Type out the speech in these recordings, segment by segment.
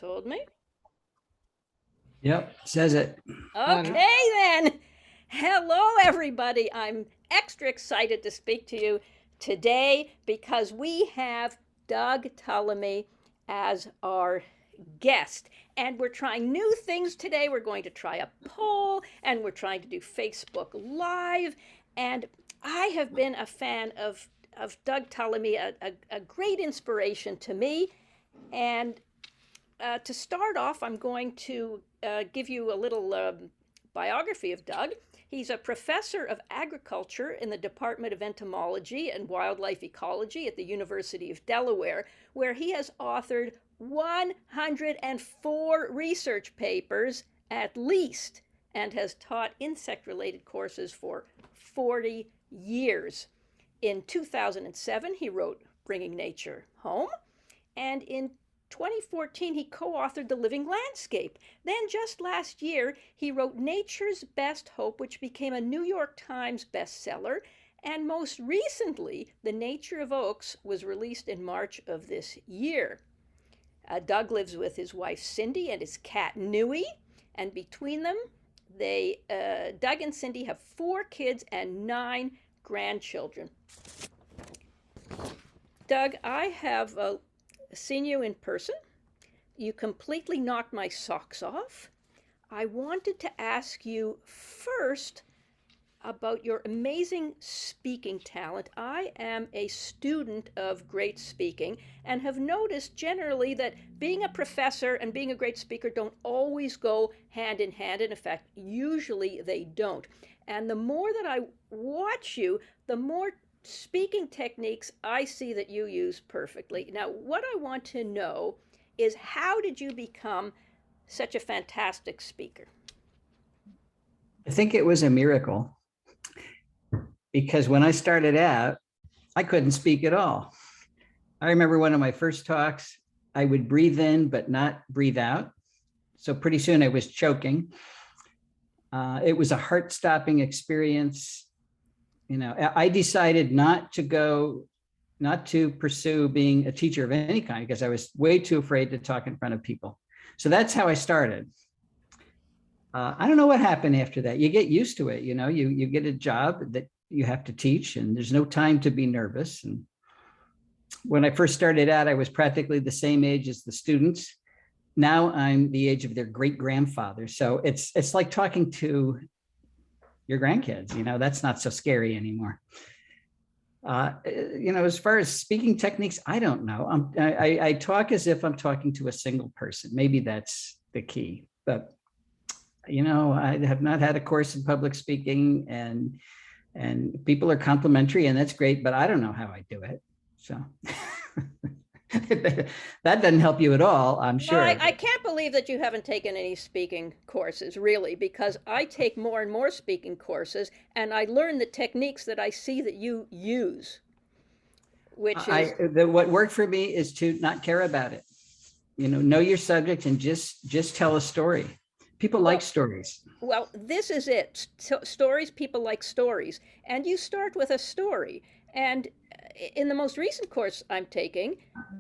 told me. Yep, says it. Okay, then. Hello, everybody. I'm extra excited to speak to you today because we have Doug Tallamy as our guest. And we're trying new things today. We're going to try a poll and we're trying to do Facebook Live. And I have been a fan of Doug Tallamy, a great inspiration to me. And to start off, I'm going to give you a little biography of Doug. He's a professor of agriculture in the Department of Entomology and Wildlife Ecology at the University of Delaware, where he has authored 104 research papers at least and has taught insect related courses for 40 years. In 2007, he wrote Bringing Nature Home, and in 2014, he co authored The Living Landscape. Then, just last year, he wrote Nature's Best Hope, which became a New York Times bestseller. And most recently, The Nature of Oaks was released in March of this year. Doug lives with his wife Cindy and his cat Nui, and between them, Doug and Cindy have 4 kids and 9 grandchildren. Doug, I have seen you in person. You completely knocked my socks off. I wanted to ask you first about your amazing speaking talent. I am a student of great speaking and have noticed generally that being a professor and being a great speaker don't always go hand in hand. And in fact, usually they don't. And the more that I watch you, the more speaking techniques I see that you use perfectly. Now, what I want to know is how did you become such a fantastic speaker? I think it was a miracle because when I started out, I couldn't speak at all. I remember one of my first talks, I would breathe in, but not breathe out. So pretty soon I was choking. It was a heart-stopping experience. You know, I decided not to pursue being a teacher of any kind because I was way too afraid to talk in front of people. So that's how I started. I don't know what happened after that. You get used to it. You know, you get a job that you have to teach and there's no time to be nervous. And when I first started out, I was practically the same age as the students. Now I'm the age of their great grandfather. So it's like talking to your grandkids, you know, that's not so scary anymore. You know, as far as speaking techniques, I don't know. I talk as if I'm talking to a single person. Maybe that's the key. But, you know, I have not had a course in public speaking and people are complimentary and that's great, but I don't know how I do it. So that doesn't help you at all, I'm sure. Well, I can't believe that you haven't taken any speaking courses, really, because I take more and more speaking courses and I learn the techniques that I see that you use, which is what worked for me is to not care about it. You know your subject and just tell a story. People like stories. Well, this is it. Stories, people like stories. And you start with a story. And in the most recent course I'm taking,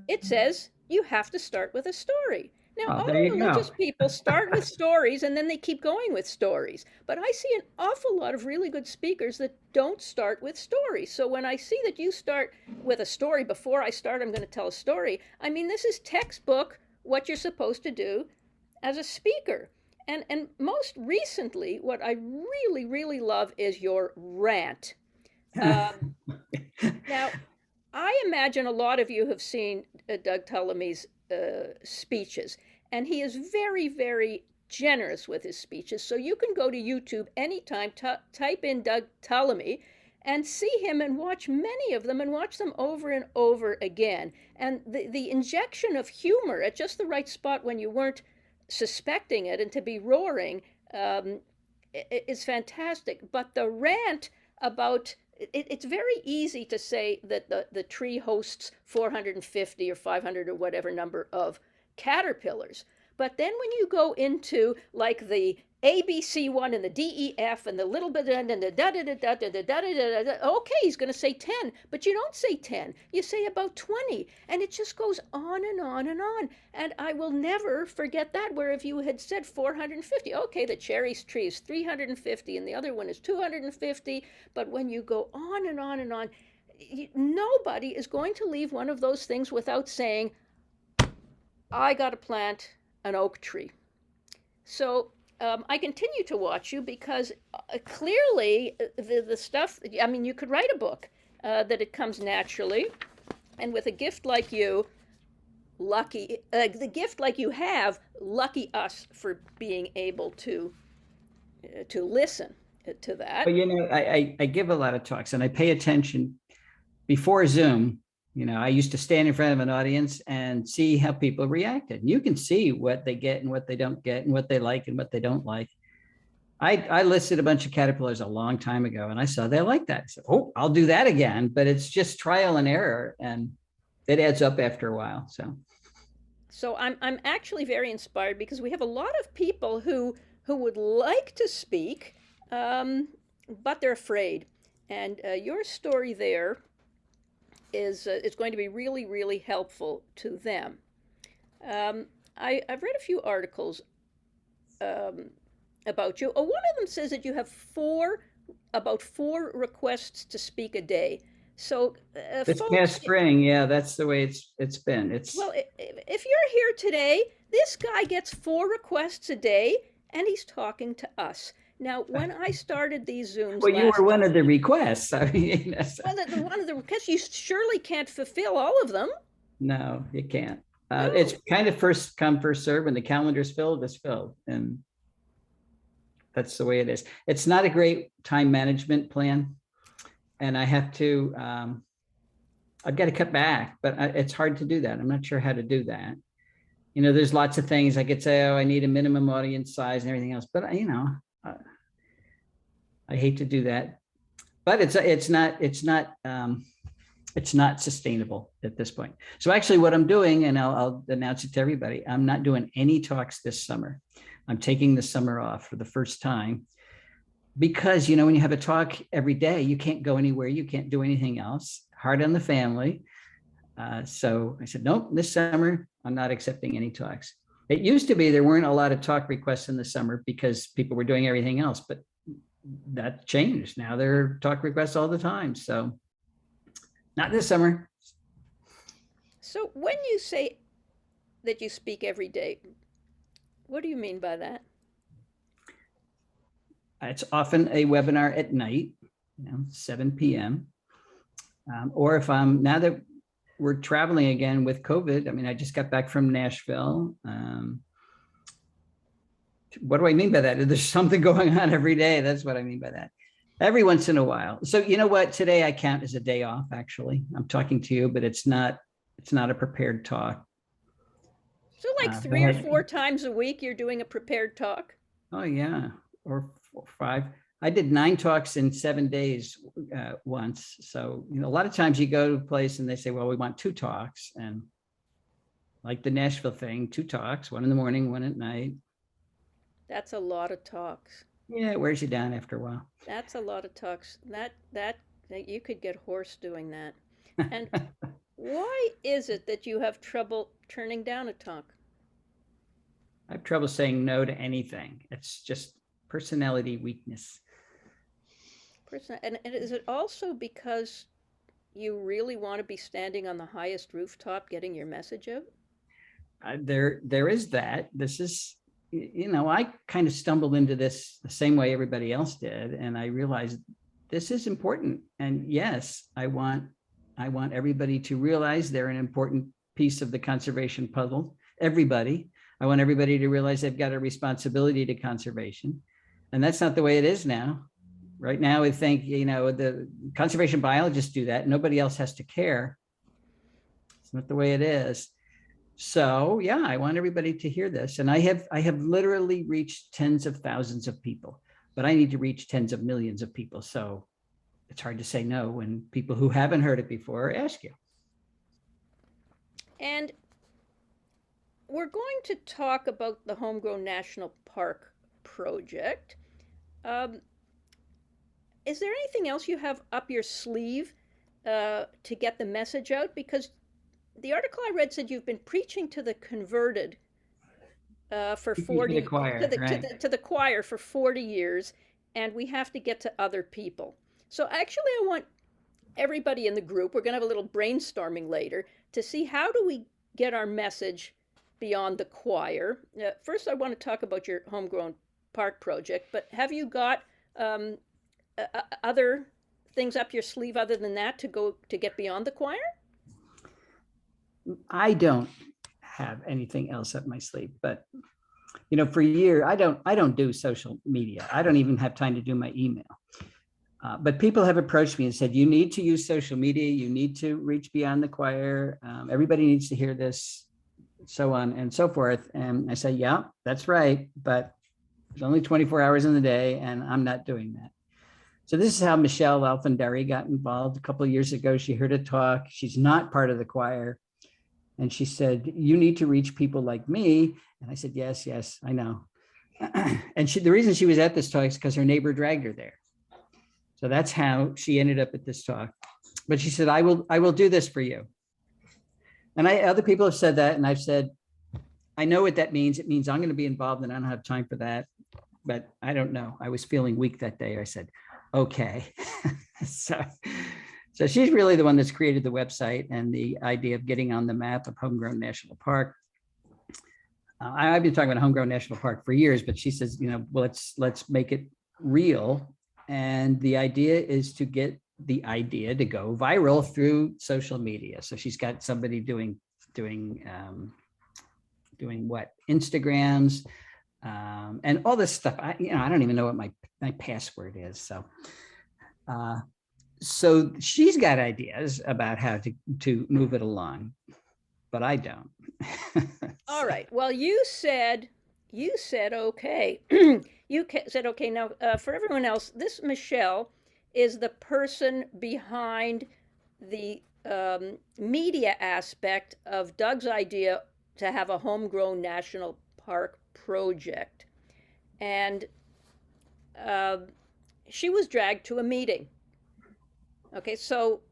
it says you have to start with a story. Now, Oh, all there you religious go. people start with stories and then they keep going with stories. But I see an awful lot of really good speakers that don't start with stories. So when I see that you start with a story before I start, I'm going to tell a story. I mean, this is textbook what you're supposed to do as a speaker. And most recently, what I really, really love is your rant. Um, Now, I imagine a lot of you have seen Doug Tallamy's speeches, and he is very, very generous with his speeches. So you can go to YouTube anytime, type in Doug Tallamy, and see him and watch many of them and watch them over and over again. And the injection of humor at just the right spot when you weren't suspecting it and to be roaring um, is fantastic. But the rant about it's very easy to say that the tree hosts 450 or 500 or whatever number of caterpillars. But then when you go into like the ABC one and the DEF and the little bit and the da da da da da da da da da, okay, he's going to say 10, but you don't say 10. You say about 20, and it just goes on and on and on. And I will never forget that. Where if you had said 450, okay, the cherry tree is 350 and the other one is 250, but when you go on and on and on, nobody is going to leave one of those things without saying, I got to plant an oak tree. So I continue to watch you because clearly the stuff, I mean, you could write a book that it comes naturally. And with a gift like you, lucky, the gift like you have, lucky us for being able to listen to that. But I give a lot of talks and I pay attention before Zoom. I used to stand in front of an audience and see how people reacted. And you can see what they get and what they don't get and what they like and what they don't like. I listed a bunch of caterpillars a long time ago and I saw they like that. So, oh, I'll do that again, but it's just trial and error and it adds up after a while. So I'm actually very inspired because we have a lot of people who would like to speak, but they're afraid. And your story there is going to be really, really helpful to them. I've read a few articles about you. Oh, one of them says that you have about four requests to speak a day. So, This folks, past spring, yeah, that's the way it's been. well, if you're here today, this guy gets four requests a day, and he's talking to us. Now, when I started these Zooms, well, you were one of the requests. I mean, well, one of the requests, you surely can't fulfill all of them. no, you can't. No. It's kind of first come, first serve. When the calendar's filled, it's filled, and that's the way it is. It's not a great time management plan, and I have to. I've got to cut back, but it's hard to do that. I'm not sure how to do that. There's lots of things I could say. Oh, I need a minimum audience size and everything else, but I hate to do that. But it's not sustainable at this point. So actually, what I'm doing, and I'll announce it to everybody, I'm not doing any talks this summer. I'm taking the summer off for the first time because when you have a talk every day, you can't go anywhere, you can't do anything else. Hard on the family. So I said, nope, this summer, I'm not accepting any talks. It used to be there weren't a lot of talk requests in the summer because people were doing everything else, but that changed. Now there are talk requests all the time. So not this summer. So when you say that you speak every day, what do you mean by that? It's often a webinar at night, 7 p.m. Or if now that we're traveling again with COVID, I mean, I just got back from Nashville. What do I mean by that? There's something going on every day. That's what I mean by that. Every once in a while. So you know what? Today I count as a day off, actually. I'm talking to you, but it's not a prepared talk. So like 3 or 4 times a week, you're doing a prepared talk? Oh, yeah. Or 4 or 5. I did 9 talks in 7 days once. So, a lot of times you go to a place and they say, well, we want 2 talks. And like the Nashville thing, 2 talks, 1 in the morning, 1 at night. That's a lot of talks. Yeah, it wears you down after a while. That's a lot of talks. That you could get hoarse doing that. And why is it that you have trouble turning down a talk? I have trouble saying no to anything. It's just personality weakness. And is it also because you really want to be standing on the highest rooftop getting your message out? There is that. This is, I kind of stumbled into this the same way everybody else did. And I realized this is important. And yes, I want everybody to realize they're an important piece of the conservation puzzle. Everybody. I want everybody to realize they've got a responsibility to conservation. And that's not the way it is now. Right now, we think, the conservation biologists do that. Nobody else has to care. It's not the way it is. So, yeah, I want everybody to hear this. And I have literally reached tens of thousands of people, but I need to reach tens of millions of people. So it's hard to say no when people who haven't heard it before ask you. And we're going to talk about the Homegrown National Park project. Um, is there anything else you have up your sleeve to get the message out? Because the article I read said you've been preaching to the converted for To the 40 to choir, the right? to the choir for 40 years, and we have to get to other people. So actually, I want everybody in the group. We're going to have a little brainstorming later to see how do we get our message beyond the choir. First, I want to talk about your homegrown park project, but have you got um, other things up your sleeve other than that to go to get beyond the choir? I don't have anything else up my sleeve, but for a year, I don't do social media. I don't even have time to do my email. But people have approached me and said, you need to use social media. You need to reach beyond the choir. Everybody needs to hear this, so on and so forth. And I say, yeah, that's right. But there's only 24 hours in the day, and I'm not doing that. So this is how Michelle Alfandari got involved a couple of years ago. She heard a talk. She's not part of the choir. And she said, you need to reach people like me. And I said, yes, I know. And the reason she was at this talk is because her neighbor dragged her there. So that's how she ended up at this talk. But she said, I will do this for you. And other people have said that. And I've said, I know what that means. It means I'm going to be involved and I don't have time for that. But I don't know. I was feeling weak that day. I said, okay. So she's really the one that's created the website and the idea of getting on the map of Homegrown National Park. I've been talking about Homegrown National Park for years, but she says, well, let's make it real. And the idea is to get the idea to go viral through social media. So she's got somebody doing what, Instagrams, and all this stuff. I don't even know what my password is. So she's got ideas about how to move it along, but I don't. All right. Well, you said okay. Said okay. Now, for everyone else, this Michelle is the person behind the media aspect of Doug's idea to have a homegrown national park project, and uh, she was dragged to a meeting. Okay, so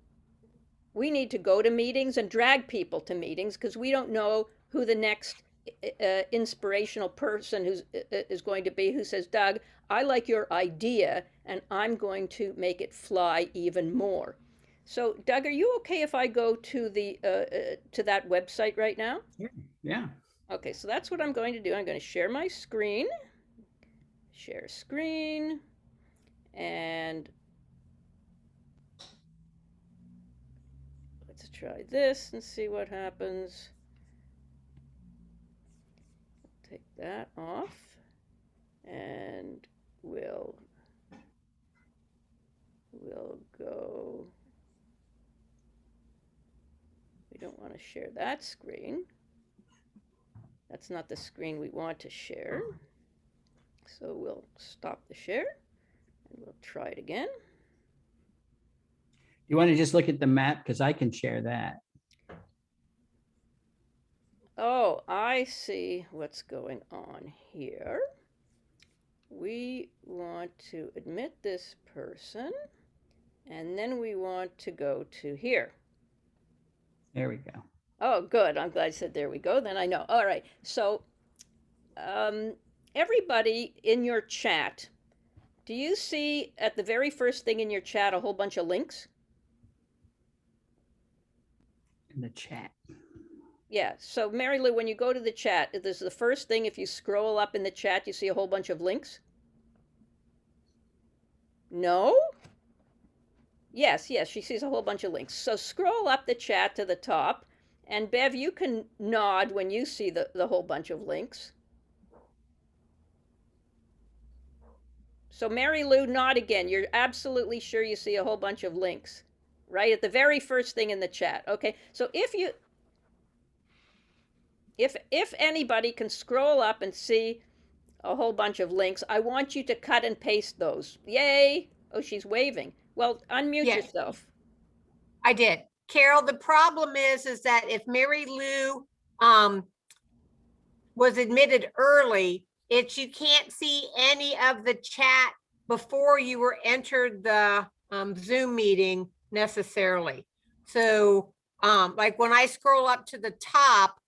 we need to go to meetings and drag people to meetings because we don't know who the next inspirational person is going to be who says, Doug, I like your idea and I'm going to make it fly even more. So, Doug, are you okay if I go to to that website right now? Yeah. Okay, so that's what I'm going to do. I'm going to share my screen, share screen, and let's try this and see what happens. Take that off, and we'll go. We don't want to share that screen. That's not the screen we want to share. So we'll stop the share and we'll try it again. You want to just look at the map because I can share that. Oh, I see what's going on here. We want to admit this person, and then we want to go to here. There we go. Oh, good. I'm glad I said there we go. Then I know. All right. So, everybody in your chat, do you see at the very first thing in your chat a whole bunch of links? In the chat. Yeah. So, Mary Lou, when you go to the chat, this is the first thing. If you scroll up in the chat, you see a whole bunch of links. No? Yes, she sees a whole bunch of links. So scroll up the chat to the top, and Bev, you can nod when you see the whole bunch of links. So Mary Lou, nod again. You're absolutely sure you see a whole bunch of links, right? At the very first thing in the chat. Okay, so if anybody can scroll up and see a whole bunch of links, I want you to cut and paste those. Yay! Oh, she's waving. Well, unmute yourself. I did. Carol, the problem is that if Mary Lou was admitted early, you can't see any of the chat before you were entered the Zoom meeting necessarily. So like when I scroll up to the top,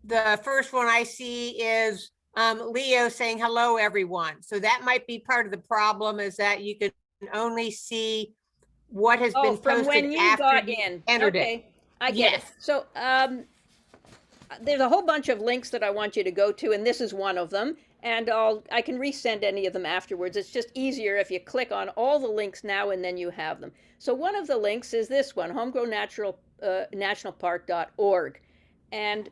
the first one I see is Leo saying hello, everyone. So that might be part of the problem, is that you can only see what has been from posted when you after got you in. entered it. Okay, I get it. Yes. So there's a whole bunch of links that I want you to go to, and this is one of them. And I can resend any of them afterwards. It's just easier if you click on all the links now and then you have them. So one of the links is this one, homegrownnationalpark.org. And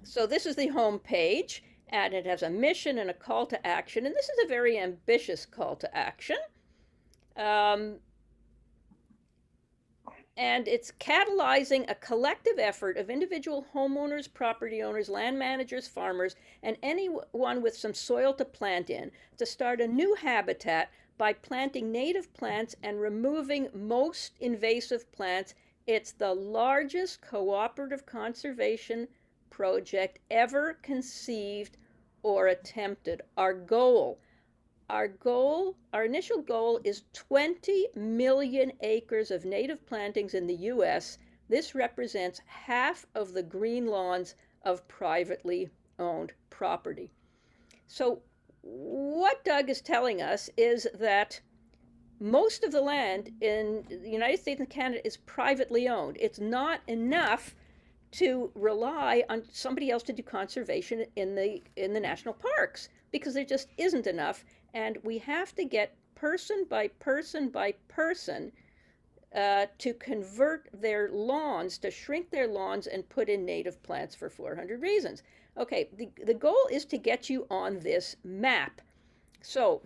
so this is the home page, and it has a mission and a call to action. And this is a very ambitious call to action. And it's catalyzing a collective effort of individual homeowners, property owners, land managers, farmers, and anyone with some soil to plant in to start a new habitat by planting native plants and removing most invasive plants. It's the largest cooperative conservation project ever conceived or attempted. Our initial goal is 20 million acres of native plantings in the US. This represents half of the green lawns of privately owned property. So what Doug is telling us is that most of the land in the United States and Canada is privately owned. It's not enough to rely on somebody else to do conservation in the national parks, because there just isn't enough, and we have to get person by person by person to convert their lawns, to shrink their lawns and put in native plants for 400 reasons. Okay, the goal is to get you on this map. So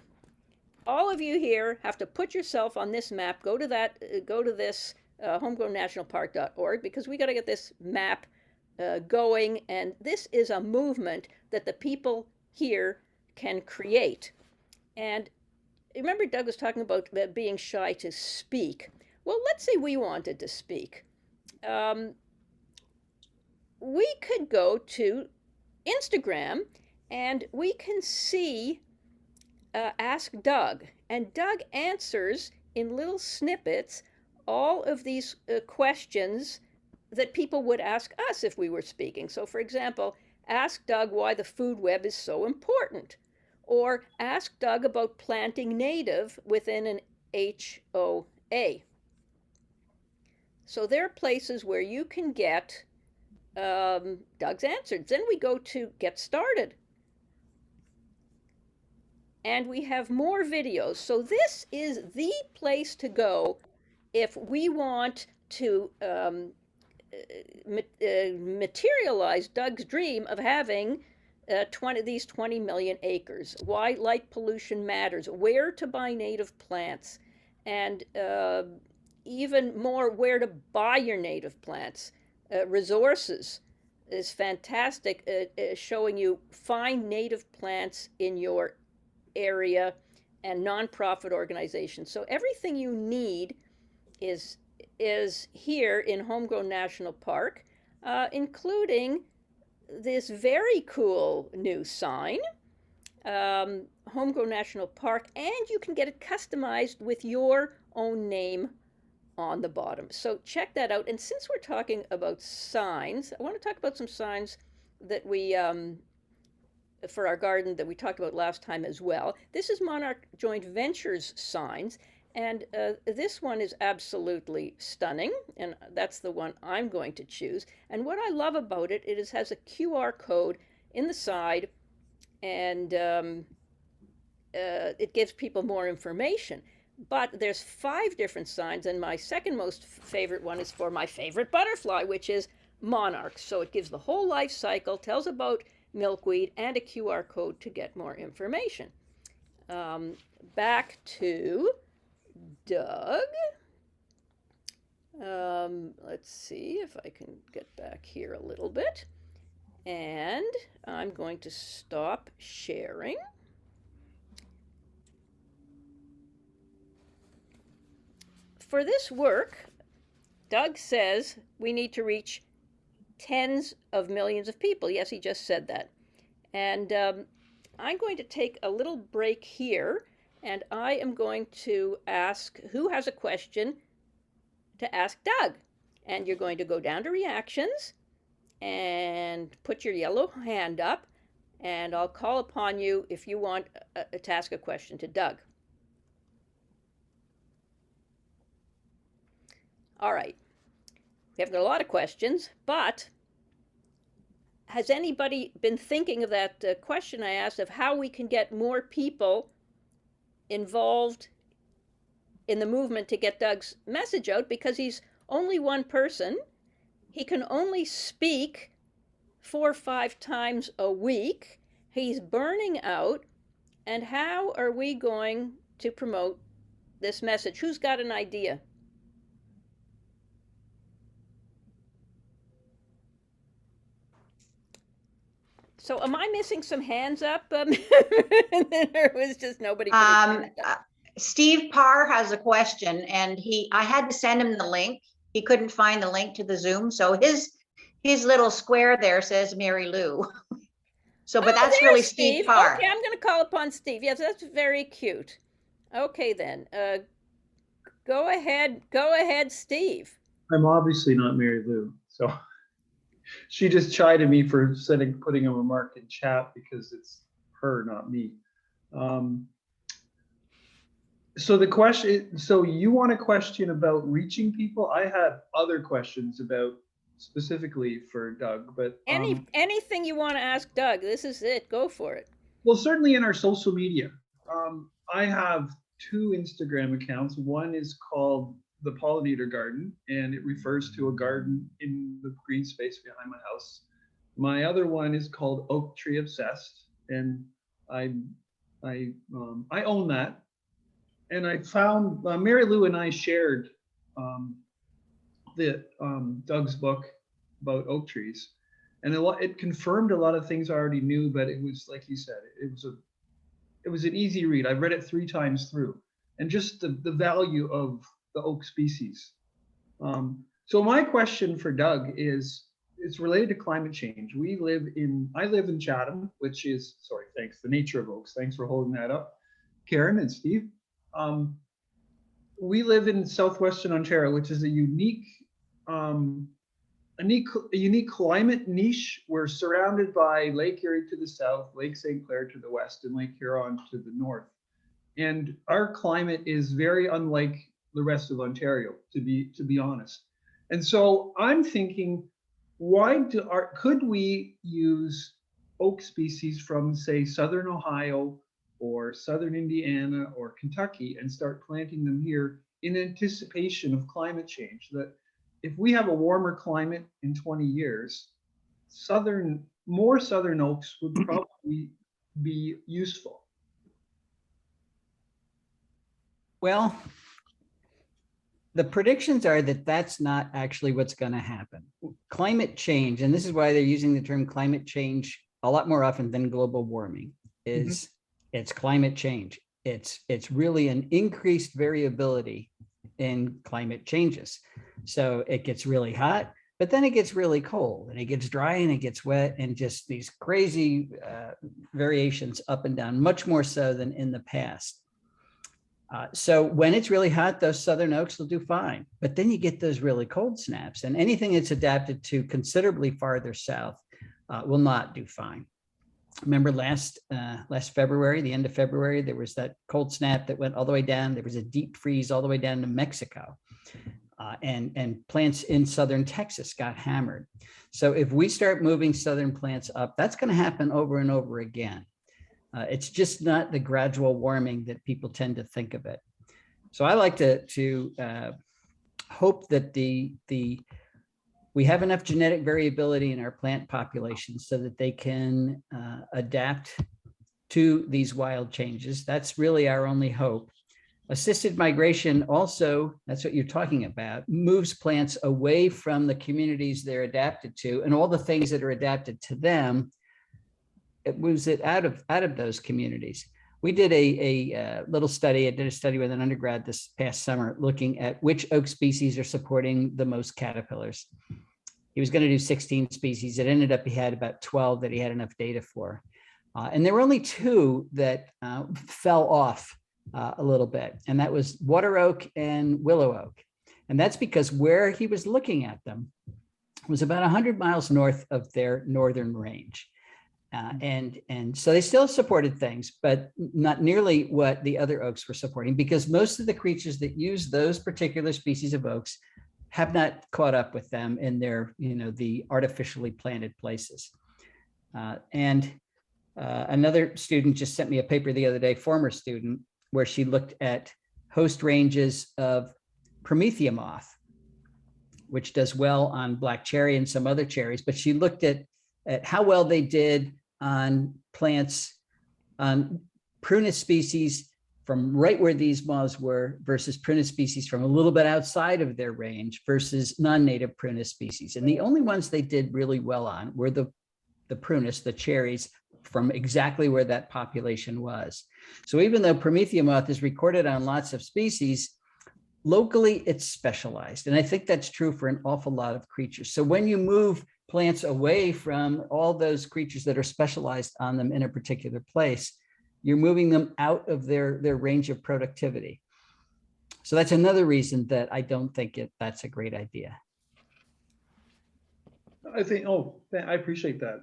all of you here have to put yourself on this map. Go to this homegrownnationalpark.org, because we got to get this map going. And this is a movement that the people here can create. And remember, Doug was talking about being shy to speak. Well, let's say we wanted to speak. We could go to Instagram and we can see Ask Doug. And Doug answers in little snippets all of these questions that people would ask us if we were speaking. So, for example, ask Doug why the food web is so important, or ask Doug about planting native within an HOA. So there are places where you can get Doug's answers. Then we go to Get Started. And we have more videos. So this is the place to go if we want to materialize Doug's dream of having 20 million acres. Why light pollution matters, where to buy native plants, and even more, where to buy your native plants. Resources is fantastic, showing you find native plants in your area, and nonprofit organizations. So everything you need is here in Homegrown National Park, including this very cool new sign, Homegrown National Park, and you can get it customized with your own name on the bottom. So check that out. And since we're talking about signs, I want to talk about some signs that we for our garden that we talked about last time as well. This is Monarch Joint Ventures signs, and this one is absolutely stunning, and that's the one I'm going to choose. And what I love about it, it has a QR code in the side, and it gives people more information. But there's 5 different signs, and my second most favorite one is for my favorite butterfly, which is Monarch. So it gives the whole life cycle, tells about milkweed, and a QR code to get more information. Back to Doug. Let's see if I can get back here a little bit. And I'm going to stop sharing. For this work, Doug says we need to reach tens of millions of people. Yes, he just said that. And I'm going to take a little break here, and I am going to ask who has a question to ask Doug. And you're going to go down to reactions and put your yellow hand up, and I'll call upon you if you want to ask a question to Doug. All right. We have got a lot of questions, but has anybody been thinking of that question I asked of how we can get more people involved in the movement to get Doug's message out? Because he's only one person. He can only speak 4 or 5 times a week. He's burning out. And how are we going to promote this message? Who's got an idea? So am I missing some hands up? There was just nobody. Steve Parr has a question, and I had to send him the link. He couldn't find the link to the Zoom, so his little square there says Mary Lou. So, but that's really Steve Parr. Okay, I'm going to call upon Steve. Yes, that's very cute. Okay, then. Go ahead, Steve. I'm obviously not Mary Lou, so she just chided me for putting a remark in chat because it's her, not me. So the question, so you want a question about reaching people? I had other questions about specifically for Doug, but anything you want to ask Doug, this is it. Go for it. Well, certainly in our social media. I have 2 Instagram accounts. One is called The Pollinator Garden, and it refers to a garden in the green space behind my house. My other one is called Oak Tree Obsessed, and I own that. And I found Mary Lou and I shared Doug's book about oak trees, and it confirmed a lot of things I already knew. But it was, like you said, it was an easy read. I read it 3 times through, and just the value of the oak species. So my question for Doug is, it's related to climate change. I live in Chatham, which is, sorry, thanks, the nature of oaks. Thanks for holding that up, Karen and Steve. We live in southwestern Ontario, which is a unique climate niche. We're surrounded by Lake Erie to the south, Lake St. Clair to the west, and Lake Huron to the north. And our climate is very unlike the rest of Ontario, to be honest. And so I'm thinking, could we use oak species from, say, southern Ohio or southern Indiana or Kentucky and start planting them here in anticipation of climate change? That if we have a warmer climate in 20 years, more southern oaks would probably be useful. Well, the predictions are that that's not actually what's going to happen. Climate change, and this is why they're using the term climate change a lot more often than global warming, is it's climate change. It's really an increased variability in climate changes. So it gets really hot, but then it gets really cold, and it gets dry, and it gets wet, and just these crazy variations up and down, much more so than in the past. So when it's really hot, those southern oaks will do fine, but then you get those really cold snaps, and anything that's adapted to considerably farther south will not do fine. Remember last February, the end of February, there was that cold snap that went all the way down. There was a deep freeze all the way down to Mexico, and plants in southern Texas got hammered. So if we start moving southern plants up, that's going to happen over and over again. It's just not the gradual warming that people tend to think of it. So I like to hope that we have enough genetic variability in our plant population so that they can adapt to these wild changes. That's really our only hope. Assisted migration also, that's what you're talking about, moves plants away from the communities they're adapted to, and all the things that are adapted to them, it moves it out of those communities. We did a little study. I did a study with an undergrad this past summer looking at which oak species are supporting the most caterpillars. He was going to do 16 species. It ended up he had about 12 that he had enough data for. And there were only two that fell off a little bit, and that was water oak and willow oak. And that's because where he was looking at them was about 100 miles north of their northern range. And so they still supported things, but not nearly what the other oaks were supporting, because most of the creatures that use those particular species of oaks have not caught up with them in their, the artificially planted places. Another student just sent me a paper the other day, former student, where she looked at host ranges of Prometheus moth, which does well on black cherry and some other cherries, but she looked at how well they did on plants, on prunus species from right where these moths were versus prunus species from a little bit outside of their range versus non-native prunus species. And the only ones they did really well on were the prunus, the cherries, from exactly where that population was. So even though Prometheus moth is recorded on lots of species, locally it's specialized. And I think that's true for an awful lot of creatures. So when you move plants away from all those creatures that are specialized on them in a particular place, you're moving them out of their range of productivity. So that's another reason that I don't think that's a great idea. I think, I appreciate that.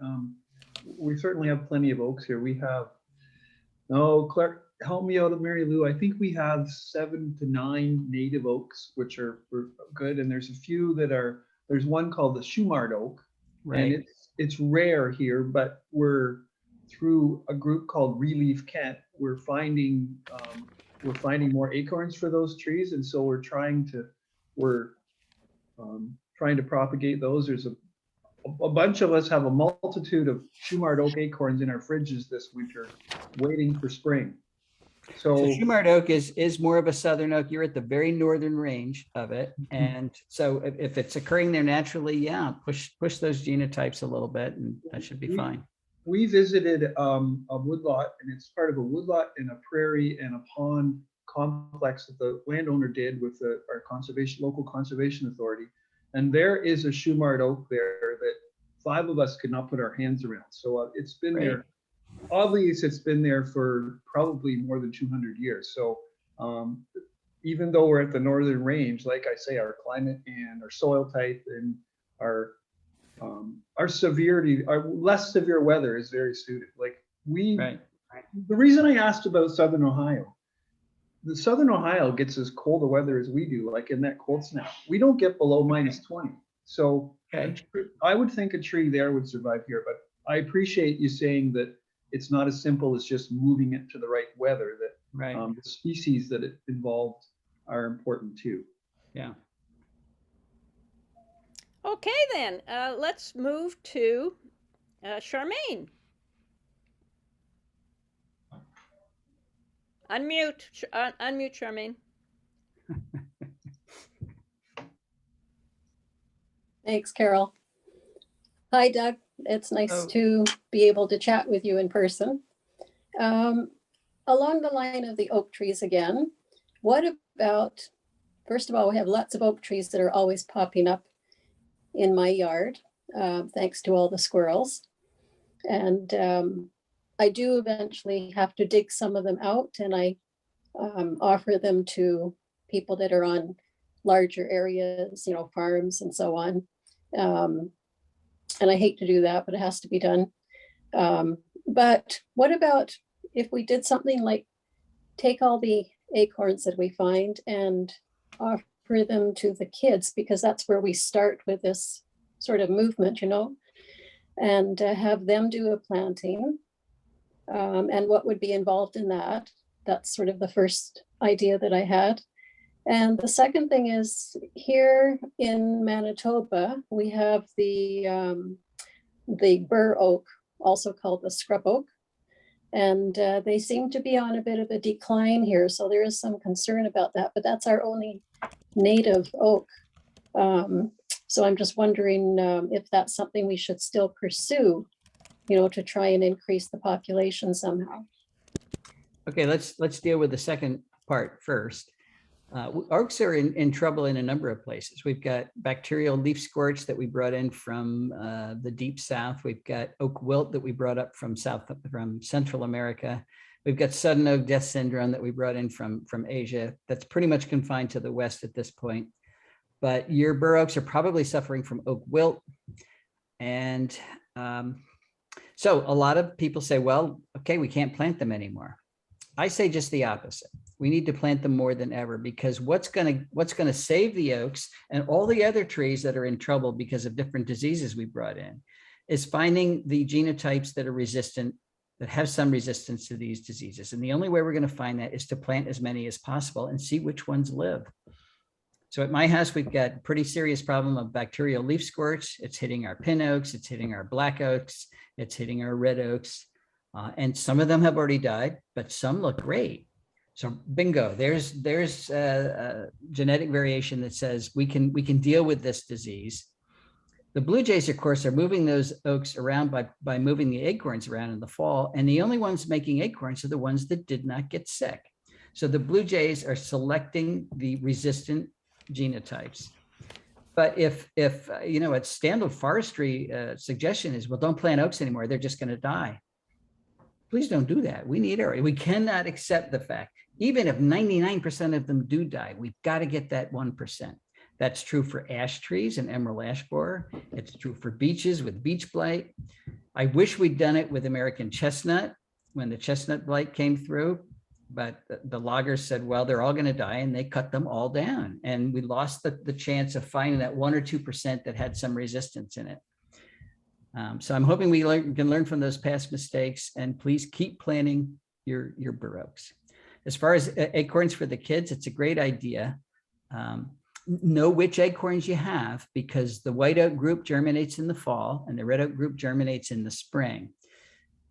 We certainly have plenty of oaks here. We have, Clark, help me out, Mary Lou. I think we have 7 to 9 native oaks, which are good. And there's a few there's one called the Shumard oak. Right. And it's rare here, but we're through a group called Relief Kent. We're finding more acorns for those trees, and so we're trying to propagate those. There's a bunch of us have a multitude of Shumard oak acorns in our fridges this winter, waiting for spring. So Shumard oak is more of a southern oak. You're at the very northern range of it. And so if it's occurring there naturally, push those genotypes a little bit and that should be fine. We visited a woodlot, and it's part of a woodlot and a prairie and a pond complex that the landowner did with our local conservation authority. And there is a Shumard oak there that 5 of us could not put our hands around. So it's been there. Oddly, it's been there for probably more than 200 years. So even though we're at the northern range, like I say, our climate and our soil type and our severity, our less severe weather is very suited. The reason I asked about Southern Ohio, the Southern Ohio gets as cold a weather as we do, like in that cold snap. We don't get below -20. So I would think a tree there would survive here, but I appreciate you saying that it's not as simple as just moving it to the right weather, that the species that it involved are important too. Yeah. Okay, then let's move to Charmaine. Unmute, Charmaine. Thanks, Carol. Hi, Doug. It's nice to be able to chat with you in person. Along the line of the oak trees again, what about, first of all, we have lots of oak trees that are always popping up in my yard, thanks to all the squirrels. And I do eventually have to dig some of them out, and I offer them to people that are on larger areas, farms and so on. And I hate to do that, but it has to be done. But what about if we did something like take all the acorns that we find and offer them to the kids, because that's where we start with this sort of movement, and have them do a planting, and what would be involved in that. That's sort of the first idea that I had. And the second thing is, here in Manitoba, we have the bur oak, also called the scrub oak. And they seem to be on a bit of a decline here. So there is some concern about that, but that's our only native oak. So I'm just wondering if that's something we should still pursue, to try and increase the population somehow. Okay, let's deal with the second part first. Oaks are in trouble in a number of places. We've got bacterial leaf scorch that we brought in from the deep south. We've got oak wilt that we brought up from Central America. We've got sudden oak death syndrome that we brought in from Asia. That's pretty much confined to the West at this point. But your bur oaks are probably suffering from oak wilt. And so a lot of people say, well, okay, we can't plant them anymore. I say just the opposite. We need to plant them more than ever, because what's going to save the oaks and all the other trees that are in trouble because of different diseases we brought in is finding the genotypes that are resistant, that have some resistance to these diseases. And the only way we're going to find that is to plant as many as possible and see which ones live. So at my house, we've got a pretty serious problem of bacterial leaf scorch. It's hitting our pin oaks, it's hitting our black oaks, it's hitting our red oaks. And some of them have already died, but some look great. So bingo, there's genetic variation that says we can deal with this disease. The blue jays, of course, are moving those oaks around by moving the acorns around in the fall. And the only ones making acorns are the ones that did not get sick. So the blue jays are selecting the resistant genotypes. But if you know, a standard forestry suggestion is, well, don't plant oaks anymore, they're just going to die. Please don't do that. We cannot accept the fact, even if 99% of them do die, we've got to get that 1%. That's true for ash trees and emerald ash borer. It's true for beeches with beech blight. I wish we'd done it with American chestnut when the chestnut blight came through, but the loggers said, well, they're all going to die, and they cut them all down. And we lost the chance of finding that 1 or 2% that had some resistance in it. So I'm hoping we can learn from those past mistakes, and please keep planting your bur oaks. As far as acorns for the kids, it's a great idea. Know which acorns you have, because the white oak group germinates in the fall and the red oak group germinates in the spring.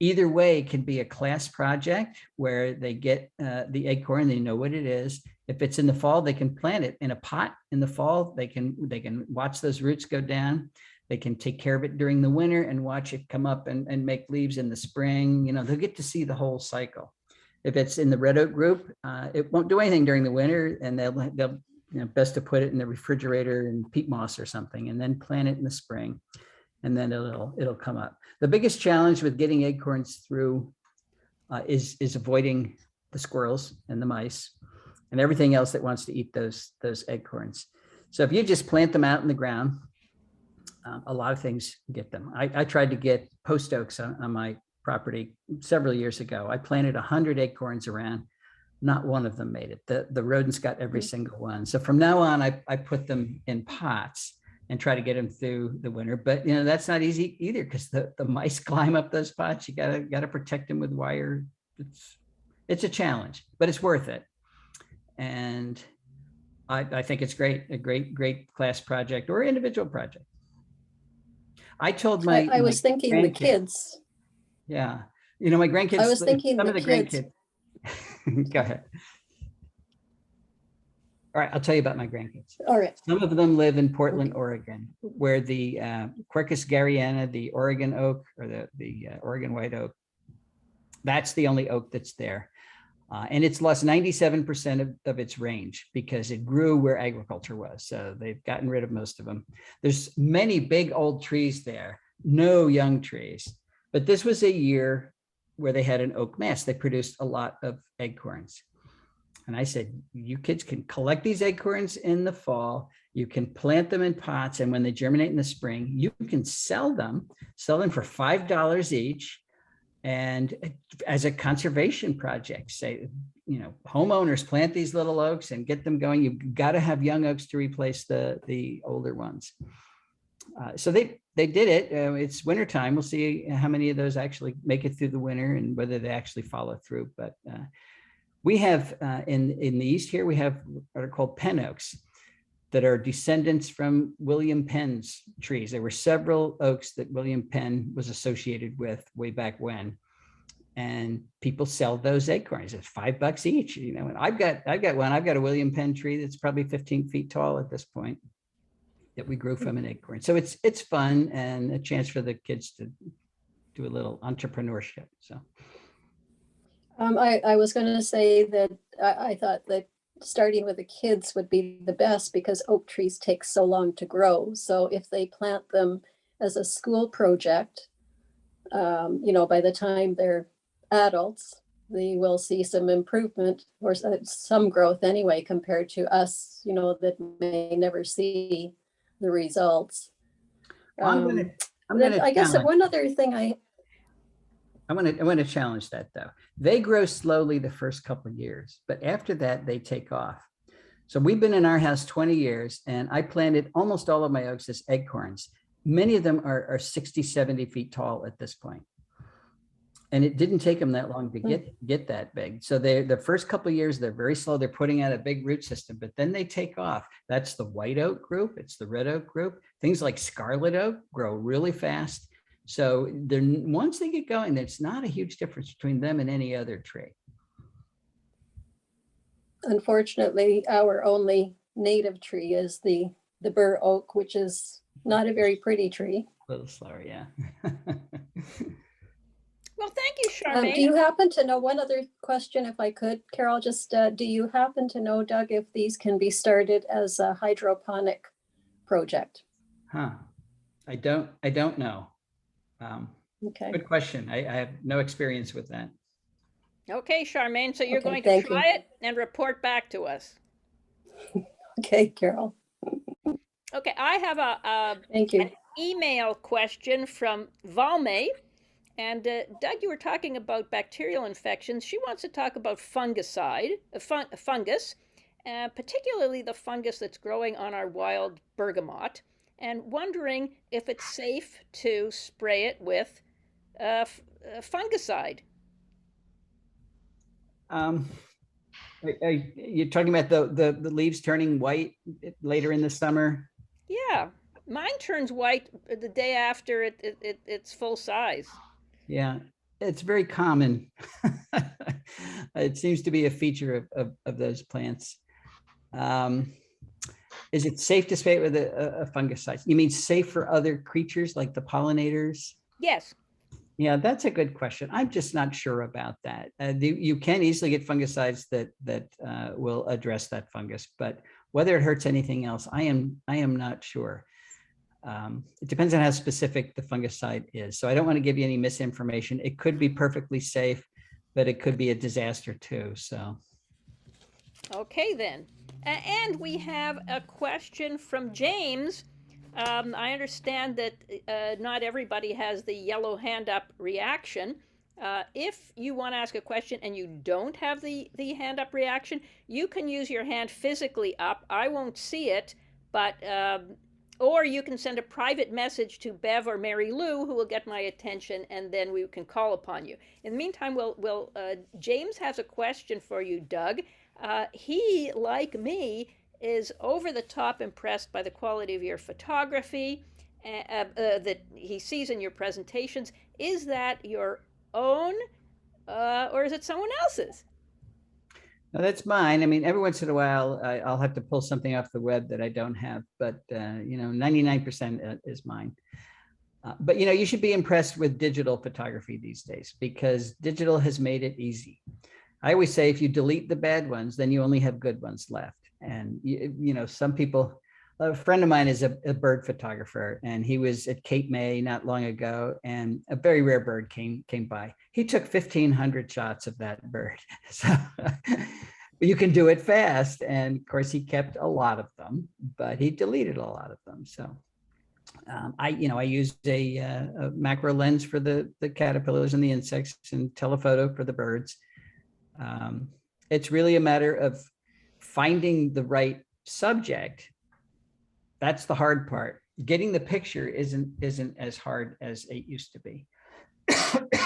Either way, it can be a class project where they get the acorn, they know what it is. If it's in the fall, they can plant it in a pot in the fall. They can watch those roots go down. They can take care of it during the winter and watch it come up and make leaves in the spring. You know, they'll get to see the whole cycle. If it's in the red oak group, it won't do anything during the winter, and they'll best to put it in the refrigerator in peat moss or something, and then plant it in the spring, and then it'll come up. The biggest challenge with getting acorns through is avoiding the squirrels and the mice and everything else that wants to eat those acorns. So if you just plant them out in the ground, a lot of things get them. I tried to get post oaks on my property several years ago. I planted 100 acorns around. Not one of them made it. The rodents got every single one. So from now on, I put them in pots and try to get them through the winter. But you know, that's not easy either, because the mice climb up those pots. You gotta protect them with wire. It's a challenge, but it's worth it. And I think it's great, a great class project or individual project. I told I was thinking the kids. Yeah. You know, my grandkids. I was thinking some the of the kids. grandkids. Go ahead. All right, I'll tell you about my grandkids. All right. Some of them live in Portland, Oregon, where the Quercus garryana, the Oregon oak, or the Oregon white oak, that's the only oak that's there. And it's lost 97% of its range because it grew where agriculture was. So they've gotten rid of most of them. There's many big old trees there, no young trees. But this was a year where they had an oak mass. They produced a lot of acorns. And I said, you kids can collect these acorns in the fall. You can plant them in pots. And when they germinate in the spring, you can sell them for $5 each. And as a conservation project, say, you know, homeowners plant these little oaks and get them going. You've got to have young oaks to replace the older ones. So they did it. It's wintertime. We'll see how many of those actually make it through the winter and whether they actually follow through. But we have in the east here, we have what are called pen oaks that are descendants from William Penn's trees. There were several oaks that William Penn was associated with way back when, and people sell those acorns. It's $5 each. You know, and I've got one. I've got a William Penn tree that's probably 15 feet tall at this point that we grew from an acorn. So it's fun and a chance for the kids to do a little entrepreneurship. So. I was going to say that I thought that starting with the kids would be the best because oak trees take so long to grow. So if they plant them as a school project, by the time they're adults, they will see some improvement or some growth anyway, compared to us, that may never see the results. I'm gonna I guess challenge. one other thing I want to challenge that though. They grow slowly the first couple of years, but after that they take off. So we've been in our house 20 years and I planted almost all of my oaks as acorns. Many of them are 60, 70 feet tall at this point. And it didn't take them that long to get that big. So the first couple of years, they're very slow. They're putting out a big root system, but then they take off. That's the white oak group. It's the red oak group. Things like scarlet oak grow really fast. So once they get going, there's not a huge difference between them and any other tree. Unfortunately, our only native tree is the bur oak, which is not a very pretty tree. A little slower, yeah. Well, thank you, Charmaine. Do you happen to know, one other question, if I could, Carol, just do you happen to know, Doug, if these can be started as a hydroponic project? I don't know. Okay. Good question. I have no experience with that. Okay, Charmaine, so you're Okay, going to thank try you. it and report back to us. Okay, Carol. Okay, I have Thank you. an email question from Valme. And Doug, you were talking about bacterial infections. She wants to talk about fungicide, fungus, particularly the fungus that's growing on our wild bergamot, and wondering if it's safe to spray it with fungicide. You're talking about the leaves turning white later in the summer? Yeah, mine turns white the day after it's full size. Yeah, it's very common. It seems to be a feature of those plants. Is it safe to spray it with a fungicide? You mean safe for other creatures like the pollinators? Yes. Yeah, that's a good question. I'm just not sure about that. You can easily get fungicides that will address that fungus, but whether it hurts anything else, I am not sure. It depends on how specific the fungicide is. So I don't want to give you any misinformation. It could be perfectly safe, but it could be a disaster too. So. Okay, then. And we have a question from James. I understand that not everybody has the yellow hand up reaction. If you want to ask a question and you don't have the hand up reaction, you can use your hand physically up. I won't see it, but or you can send a private message to Bev or Mary Lou, who will get my attention, and then we can call upon you. In the meantime, James has a question for you, Doug. He, like me, is over the top impressed by the quality of your photography that he sees in your presentations. Is that your own, or is it someone else's? No, that's mine. I mean, every once in a while, I'll have to pull something off the web that I don't have, but 99% is mine. But you should be impressed with digital photography these days because digital has made it easy. I always say if you delete the bad ones, then you only have good ones left. And some people, a friend of mine is a bird photographer, and he was at Cape May not long ago, and a very rare bird came by. He took 1,500 shots of that bird. So you can do it fast. And of course, he kept a lot of them, but he deleted a lot of them. So I used a macro lens for the caterpillars and the insects, and telephoto for the birds. It's really a matter of finding the right subject. That's the hard part. Getting the picture isn't as hard as it used to be.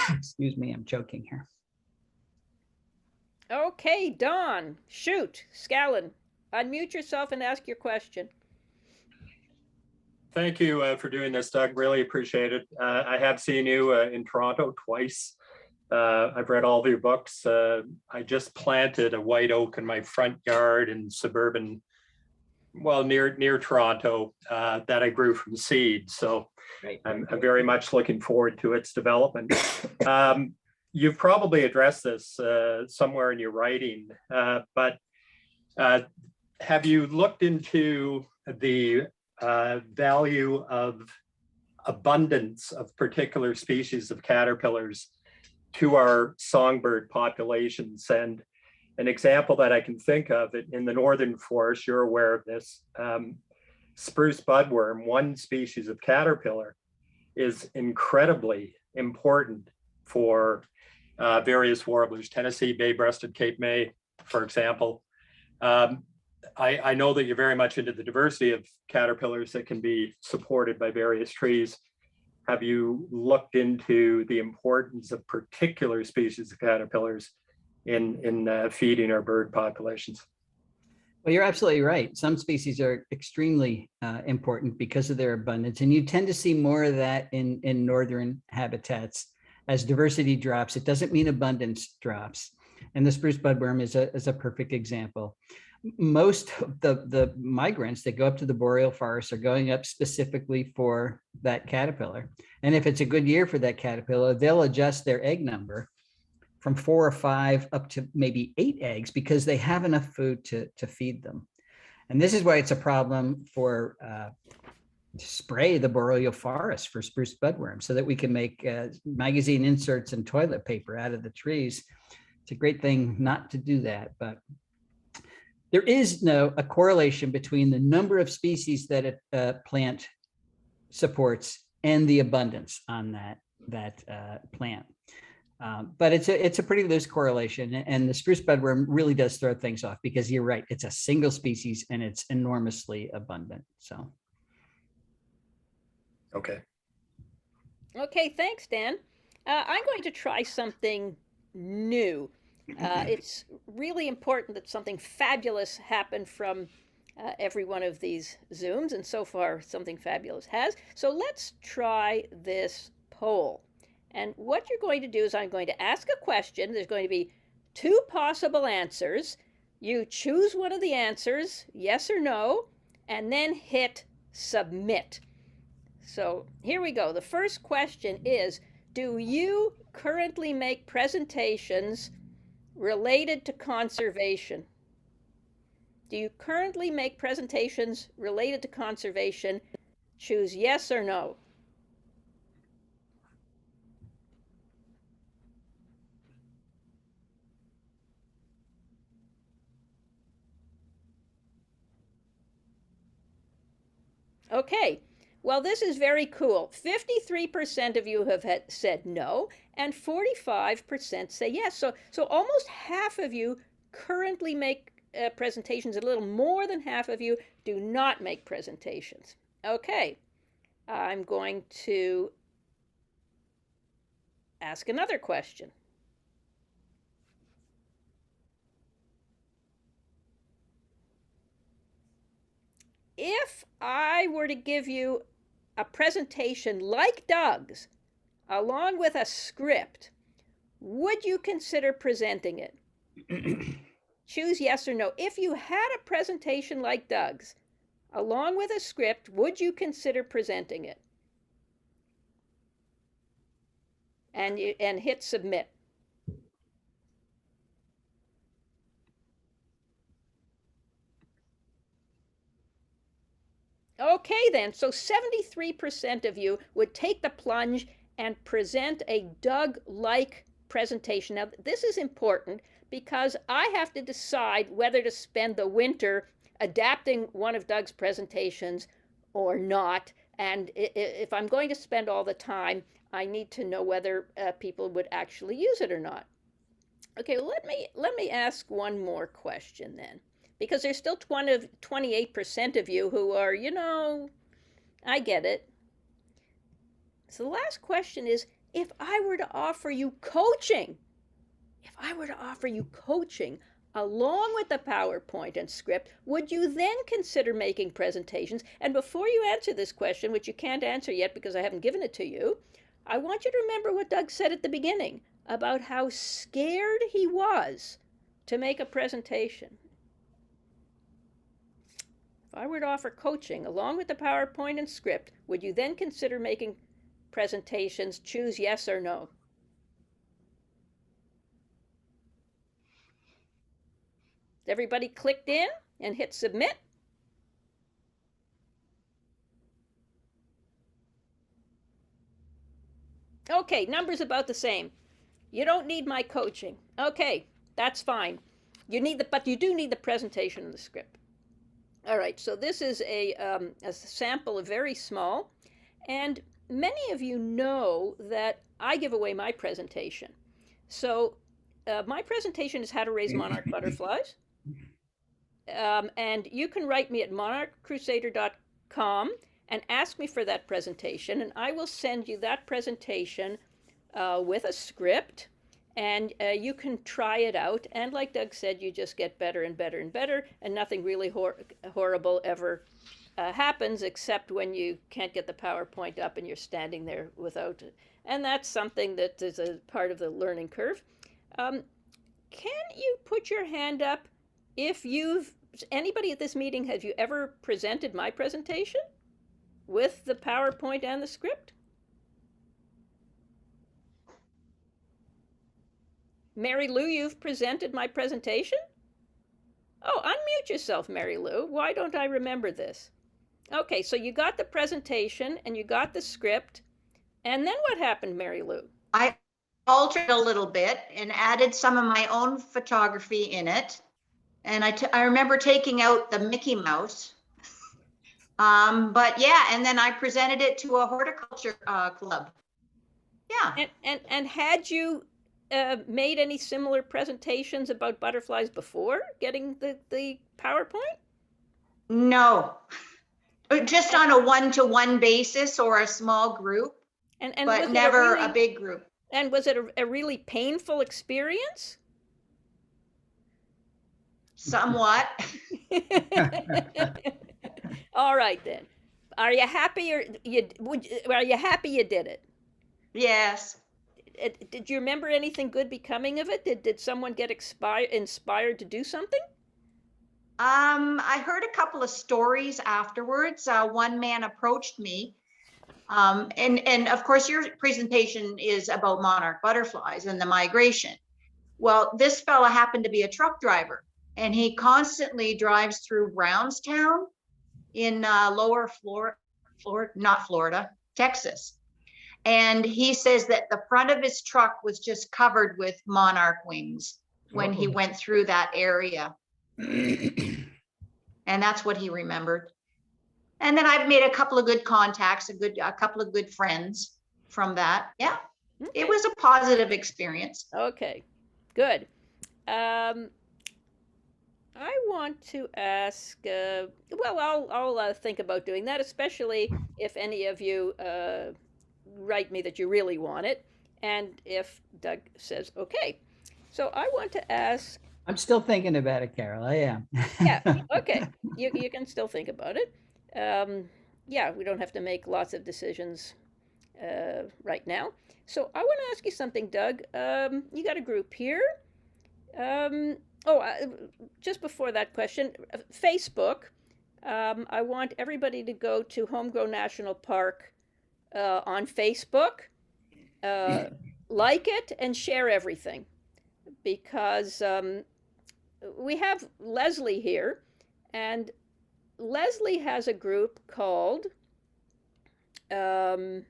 Excuse me, I'm choking here. Okay, Dawn, shoot, Scallon, unmute yourself and ask your question. Thank you for doing this, Doug. Really appreciate it. I have seen you in Toronto twice. I've read all of your books. I just planted a white oak in my front yard in suburban, near Toronto, that I grew from seed. So I'm very much looking forward to its development. You've probably addressed this somewhere in your writing, but Have you looked into the value of abundance of particular species of caterpillars to our songbird populations? And an example that I can think of in the northern forest, you're aware of this, spruce budworm, one species of caterpillar, is incredibly important for various warblers, Tennessee bay-breasted Cape May, for example. I know that you're very much into the diversity of caterpillars that can be supported by various trees. Have you looked into the importance of particular species of caterpillars in feeding our bird populations? Well, you're absolutely right. Some species are extremely important because of their abundance, and you tend to see more of that in northern habitats. As diversity drops, it doesn't mean abundance drops. And the spruce budworm is a perfect example. Most of the migrants that go up to the boreal forest are going up specifically for that caterpillar. And if it's a good year for that caterpillar, they'll adjust their egg number from 4 or 5 up to maybe 8 eggs because they have enough food to feed them. And this is why it's a problem for spray the boreal forest for spruce budworm so that we can make magazine inserts and toilet paper out of the trees. It's a great thing not to do that, but there is a correlation between the number of species that a plant supports and the abundance on that plant. But it's a pretty loose correlation, and the spruce budworm really does throw things off because you're right, it's a single species and it's enormously abundant. So. Okay. Okay, thanks, Dan. I'm going to try something new. It's really important that something fabulous happen from every one of these Zooms, and so far something fabulous has. So let's try this poll. And what you're going to do is I'm going to ask a question. There's going to be 2 possible answers. You choose one of the answers, yes or no, and then hit submit. So here we go. The first question is, do you currently make presentations related to conservation? Do you currently make presentations related to conservation? Choose yes or no. Okay, well, this is very cool. 53% of you have said no, and 45% say yes. So almost half of you currently make presentations. A little more than half of you do not make presentations. Okay, I'm going to ask another question. If I were to give you a presentation like Doug's, along with a script, would you consider presenting it? Choose yes or no. If you had a presentation like Doug's, along with a script, would you consider presenting it? And hit submit. Okay, then, so 73% of you would take the plunge and present a Doug-like presentation. Now, this is important because I have to decide whether to spend the winter adapting one of Doug's presentations or not. And if I'm going to spend all the time, I need to know whether people would actually use it or not. Okay, let me ask one more question then, because there's still 28% of you who are, I get it. So the last question is, if I were to offer you coaching, along with the PowerPoint and script, would you then consider making presentations? And before you answer this question, which you can't answer yet because I haven't given it to you, I want you to remember what Doug said at the beginning about how scared he was to make a presentation. If I were to offer coaching along with the PowerPoint and script, would you then consider making presentations? Choose yes or no. Everybody clicked in and hit submit? Okay, numbers about the same. You don't need my coaching. Okay, that's fine. But you do need the presentation and the script. All right, so this is a sample of very small, and many of you know that I give away my presentation. So my presentation is how to raise monarch butterflies. And you can write me at monarchcrusader.com and ask me for that presentation, and I will send you that presentation with a script, and you can try it out. And like Doug said, you just get better and better and better, and nothing really horrible ever happens, except when you can't get the PowerPoint up and you're standing there without it. And that's something that is a part of the learning curve. Can you put your hand up if anybody at this meeting, have you ever presented my presentation with the PowerPoint and the script? Mary Lou, you've presented my presentation? Oh, unmute yourself, Mary Lou. Why don't I remember this? Okay, so you got the presentation and you got the script. And then what happened, Mary Lou? I altered a little bit and added some of my own photography in it. And I remember taking out the Mickey Mouse. But yeah, and then I presented it to a horticulture club. Yeah. And had you made any similar presentations about butterflies before getting the PowerPoint? No, just on a one-to-one basis or a small group, but never a big group. And was it a really painful experience? Somewhat. All right then. Are you happy are you happy you did it? Yes. Did you remember anything good becoming of it? Did someone get inspired to do something? I heard a couple of stories afterwards. One man approached me, and of course your presentation is about monarch butterflies and the migration. Well, this fella happened to be a truck driver, and he constantly drives through Brownstown in lower Florida, Texas. And he says that the front of his truck was just covered with monarch wings when he went through that area. And that's what he remembered. And then I've made a couple of good contacts, a couple of good friends from that. Yeah, okay. It was a positive experience. Okay, good. I want to ask, well, I'll think about doing that, especially if any of you write me that you really want it, and if Doug says okay. So I want to ask. I'm still thinking about it, Carol. I am. Yeah, okay. You can still think about it. Yeah, we don't have to make lots of decisions right now. So I want to ask you something, Doug. You got a group here. Just before that question, Facebook. I want everybody to go to Homegrown National Park on Facebook, like it and share everything, because we have Leslie here, and Leslie has a group called Pollinator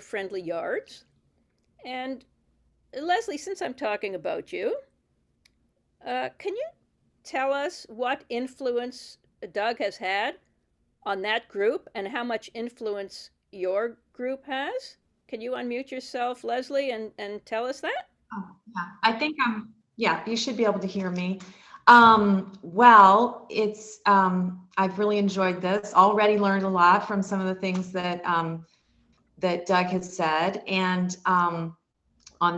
Friendly Yards. And Leslie, since I'm talking about you, can you tell us what influence Doug has had on that group and how much influence your group has? Can you unmute yourself, Leslie, and tell us that? Oh, yeah. I think yeah, you should be able to hear me. Well, it's, I've really enjoyed this, already learned a lot from some of the things that, that Doug has said. And on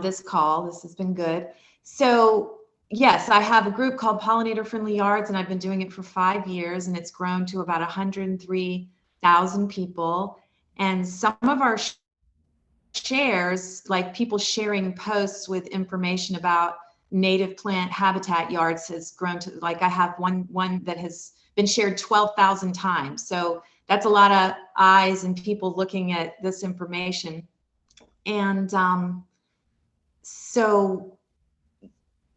this call, this has been good. So yes, I have a group called Pollinator Friendly Yards, and I've been doing it for 5 years, and it's grown to about 103,000 people. And some of our shares, like people sharing posts with information about native plant habitat yards, has grown to, like, I have one that has been shared 12,000 times. So that's a lot of eyes and people looking at this information. And so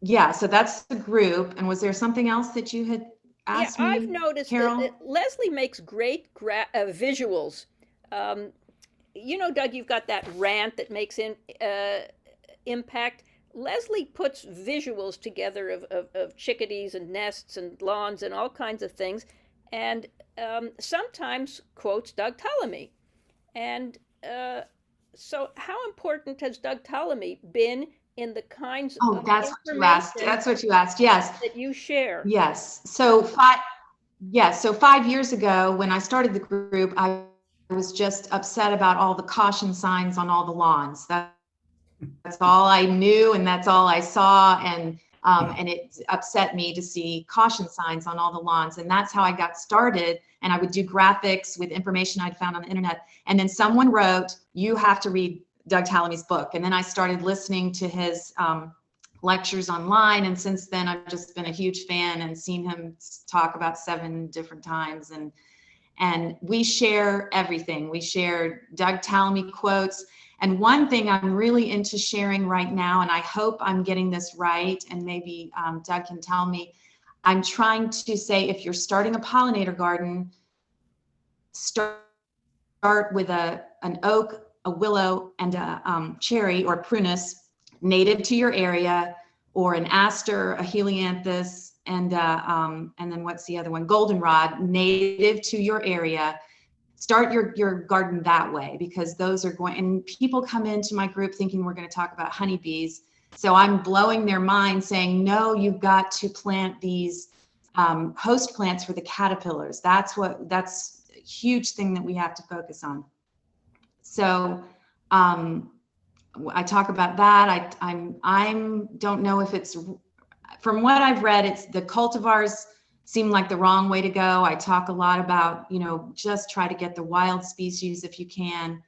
yeah, so that's the group. And was there something else that you had Yeah, asked me, I've noticed Carol? that Leslie makes great visuals. Um, Doug, you've got that rant that makes impact. Leslie puts visuals together of chickadees and nests and lawns and all kinds of things, and sometimes quotes Doug Tallamy. And so, how important has Doug Tallamy been in the kinds Oh, of that's what you asked. information That's what you asked. Yes. that you share? Yes. So 5 years ago, when I started the group, I was just upset about all the caution signs on all the lawns. That's all I knew, and that's all I saw, and it upset me to see caution signs on all the lawns, and that's how I got started. And I would do graphics with information I'd found on the internet, and then someone wrote, "You have to read Doug Tallamy's book," and then I started listening to his lectures online, and since then I've just been a huge fan and seen him talk about 7 different times, and we share everything. We share Doug Tallamy quotes. And one thing I'm really into sharing right now, and I hope I'm getting this right, and maybe Doug can tell me, I'm trying to say, if you're starting a pollinator garden, start with an oak, a willow, and a cherry or prunus native to your area, or an aster, a helianthus, and then what's the other one? Goldenrod, native to your area. Start your garden that way, because those are going, and people come into my group thinking we're going to talk about honeybees. So I'm blowing their mind saying, no, you've got to plant these host plants for the caterpillars. That's a huge thing that we have to focus on. So I talk about that. I don't know if it's, from what I've read, it's the cultivars seem like the wrong way to go. I talk a lot about, just try to get the wild species if you can.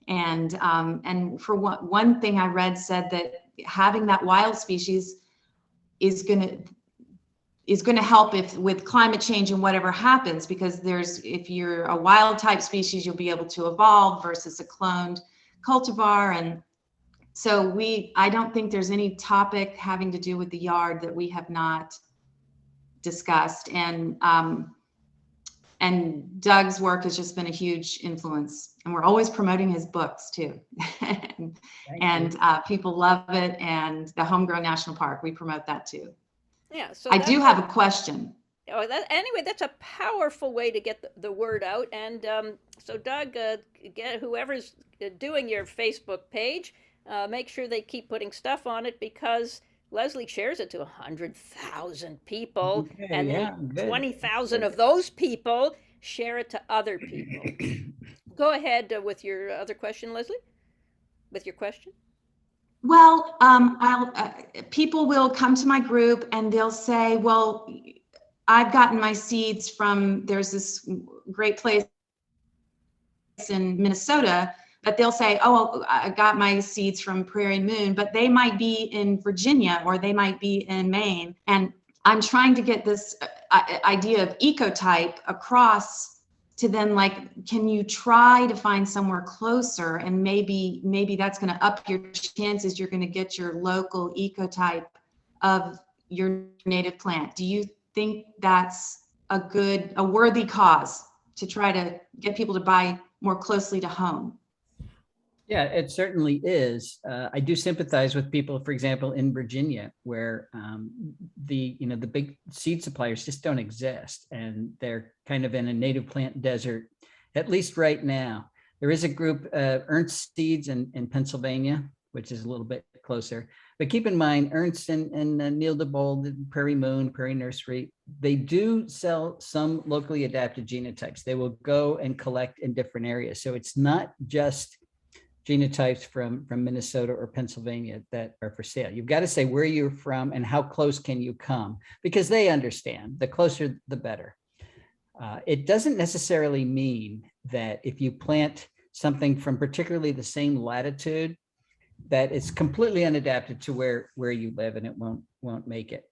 And for one thing I read said that having that wild species is going to help with climate change and whatever happens, because if you're a wild type species, you'll be able to evolve versus a cloned cultivar. And so I don't think there's any topic having to do with the yard that we have not discussed, and Doug's work has just been a huge influence, and we're always promoting his books too. and people love it, and the Homegrown National Park, we promote that too. Yeah, so I do have a question. Anyway, that's a powerful way to get the word out. And so Doug, get whoever's doing your Facebook page, make sure they keep putting stuff on it, because Leslie shares it to 100,000 people, Okay, and yeah, then good. 20,000 of those people share it to other people. Go ahead with your other question, Leslie, with your question. Well, people will come to my group and they'll say, well, I've gotten my seeds from, there's this great place in Minnesota, but they'll say, oh, I got my seeds from Prairie Moon, but they might be in Virginia or they might be in Maine. And I'm trying to get this idea of ecotype across to them, like, can you try to find somewhere closer, and maybe that's going to up your chances you're going to get your local ecotype of your native plant. Do you think that's a worthy cause to try to get people to buy more closely to home? Yeah, it certainly is. I do sympathize with people, for example, in Virginia, where the big seed suppliers just don't exist, and they're kind of in a native plant desert, at least right now. There is a group, Ernst Seeds in Pennsylvania, which is a little bit closer. But keep in mind, Ernst and Neil DeBold, Prairie Moon, Prairie Nursery, they do sell some locally adapted genotypes. They will go and collect in different areas. So it's not just genotypes from Minnesota or Pennsylvania that are for sale. You've got to say where you're from and how close can you come, because they understand the closer, the better. It doesn't necessarily mean that if you plant something from particularly the same latitude, that it's completely unadapted to where you live and it won't make it.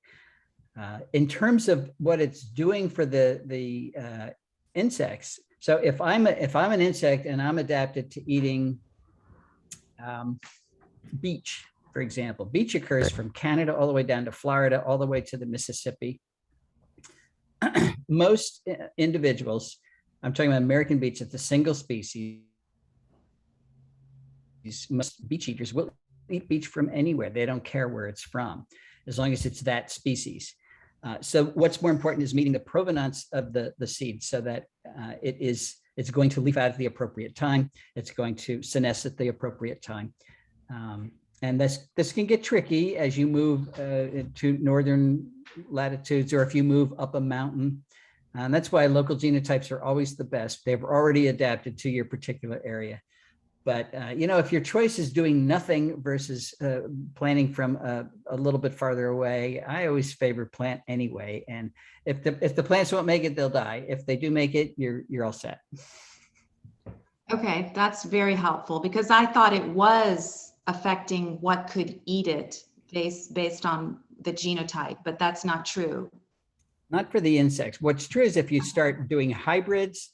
In terms of what it's doing for the insects. So if I'm an insect and I'm adapted to eating beech, for example. Beech occurs from Canada all the way down to Florida, all the way to the Mississippi. Most individuals, I'm talking about American beech, it's a single species. Most beech eaters will eat beech from anywhere. They don't care where it's from, as long as it's that species. So what's more important is meeting the provenance of the seed, so that it's going to leaf out at the appropriate time. It's going to senesce at the appropriate time. And this can get tricky as you move to northern latitudes, or if you move up a mountain. And that's why local genotypes are always the best. They've already adapted to your particular area. But if your choice is doing nothing versus planting from a little bit farther away, I always favor plant anyway. And if the plants won't make it, they'll die. If they do make it, you're all set. Okay, that's very helpful, because I thought it was affecting what could eat it based on the genotype, but that's not true. Not for the insects. What's true is if you start doing hybrids,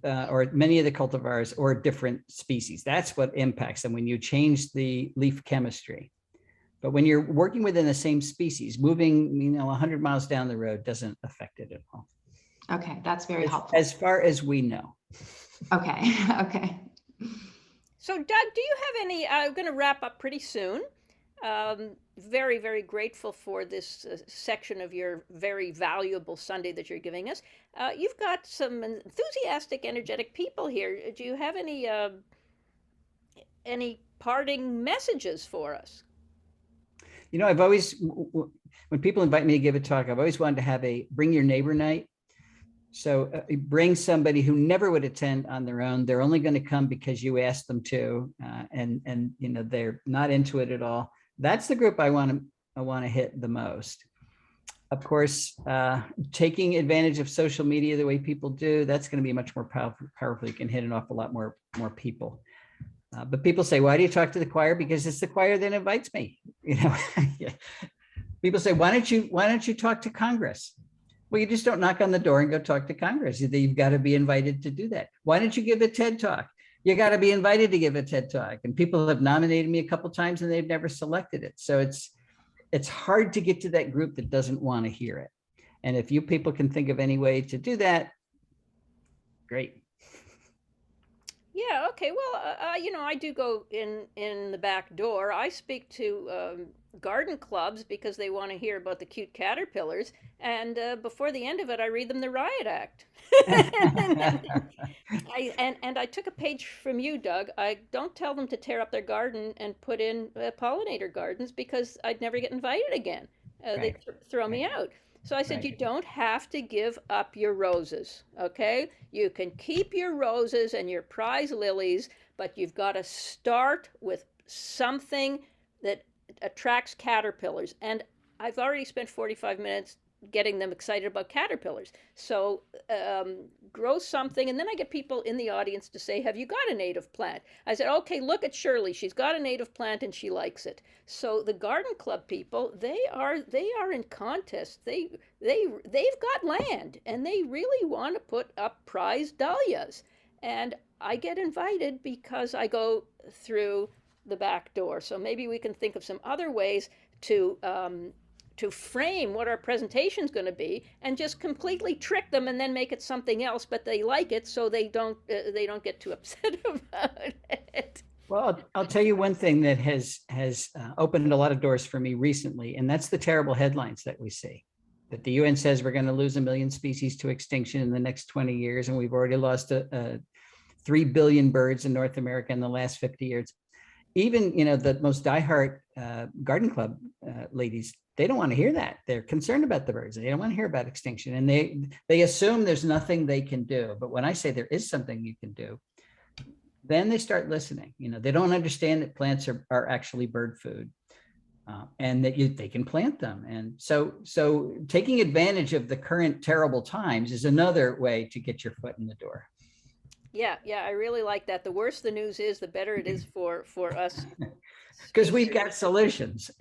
or many of the cultivars, or different species, that's what impacts them when you change the leaf chemistry. But when you're working within the same species, moving 100 miles down the road doesn't affect it at all. Okay, that's very helpful. As far as we know. Okay, okay. So Doug, do you have any, I'm going to wrap up pretty soon. Very, very grateful for this section of your very valuable Sunday that you're giving us. You've got some enthusiastic, energetic people here. Do you have any parting messages for us? I've always, when people invite me to give a talk, I've always wanted to have a bring your neighbor night. So bring somebody who never would attend on their own. They're only going to come because you asked them to, and they're not into it at all. That's the group I want to hit the most. Of course, taking advantage of social media the way people do, that's going to be much more powerful. You can hit an awful lot more people. But people say, why do you talk to the choir? Because it's the choir that invites me. People say, why don't you talk to Congress? Well, you just don't knock on the door and go talk to Congress. You've got to be invited to do that. Why don't you give a TED Talk? You got to be invited to give a TED Talk. And people have nominated me a couple of times and they've never selected it. So it's hard to get to that group that doesn't want to hear it. And if you people can think of any way to do that, great. Yeah, okay. Well, I do go in the back door. I speak to garden clubs because they want to hear about the cute caterpillars. And before the end of it, I read them the Riot Act. I took a page from you, Doug. I don't tell them to tear up their garden and put in pollinator gardens, because I'd never get invited again. They'd throw me out. So I said, you don't have to give up your roses, okay? You can keep your roses and your prize lilies, but you've got to start with something that attracts caterpillars. And I've already spent 45 minutes getting them excited about caterpillars. So grow something. And then I get people in the audience to say, have you got a native plant? I said, okay, look at Shirley. She's got a native plant and she likes it. So the garden club people, they are in contest. They've got land and they really want to put up prize dahlias. And I get invited because I go through the back door. So maybe we can think of some other ways to frame what our presentation is going to be, and just completely trick them and then make it something else, but they like it, so they don't get too upset about it. Well, I'll tell you one thing that has opened a lot of doors for me recently, and that's the terrible headlines that we see. That the UN says we're going to lose 1 million species to extinction in the next 20 years, and we've already lost 3 billion birds in North America in the last 50 years. Even the most diehard garden club ladies, they don't want to hear that. They're concerned about the birds. They don't want to hear about extinction, and they assume there's nothing they can do. But when I say there is something you can do, then they start listening. They don't understand that plants are actually bird food, and that they can plant them. And so taking advantage of the current terrible times is another way to get your foot in the door. Yeah, I really like that. The worse the news is, the better it is for us. Because we've got solutions.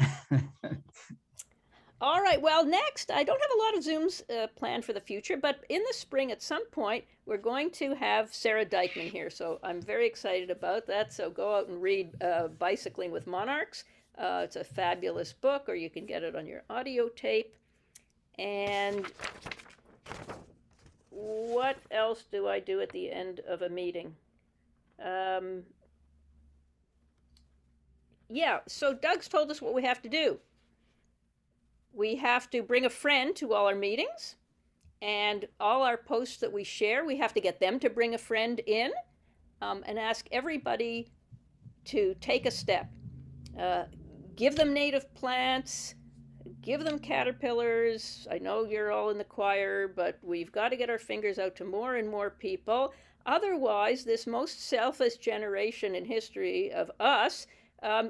All right, well, next, I don't have a lot of Zooms planned for the future, but in the spring at some point, we're going to have Sarah Dykman here. So I'm very excited about that. So go out and read Bicycling with Monarchs. It's a fabulous book, or you can get it on your audio tape. And what else do I do at the end of a meeting? Yeah, so Doug's told us what we have to do. We have to bring a friend to all our meetings, and all our posts that we share, we have to get them to bring a friend in, and ask everybody to take a step. Give them native plants, give them caterpillars. I know you're all in the choir, but we've got to get our fingers out to more and more people. Otherwise, this most selfish generation in history of us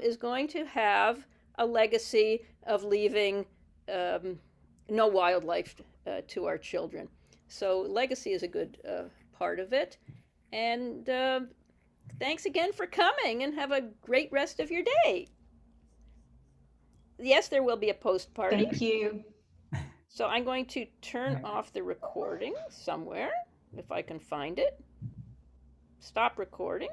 is going to have a legacy of leaving no wildlife to our children. So legacy is a good part of it. And thanks again for coming, and have a great rest of your day. Yes, there will be a post party. Thank you. So I'm going to turn off the recording somewhere, if I can find it. Stop recording.